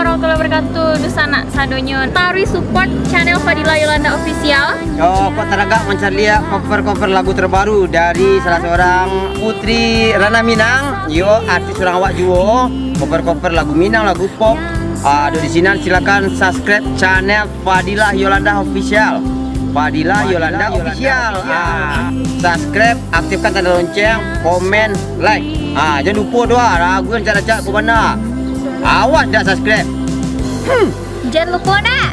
warahmatullahi wabarakatuh. Dusana sadonyo. Tari support channel Fadila Yolanda Official. Oh, kok teragak mencari cover-cover lagu terbaru dari salah seorang putri Rana Minang. Yo, artis orang awak juga. Cover-cover lagu Minang, lagu pop. Ada di sini, silakan subscribe channel Fadila Yolanda Official. Fadila Yolanda Official. Subscribe, aktifkan tanda lonceng, komen, like. Jangan lupa doa lagu yang cara-cara ke mana. Awas dah subscribe. Jangan lupa nak.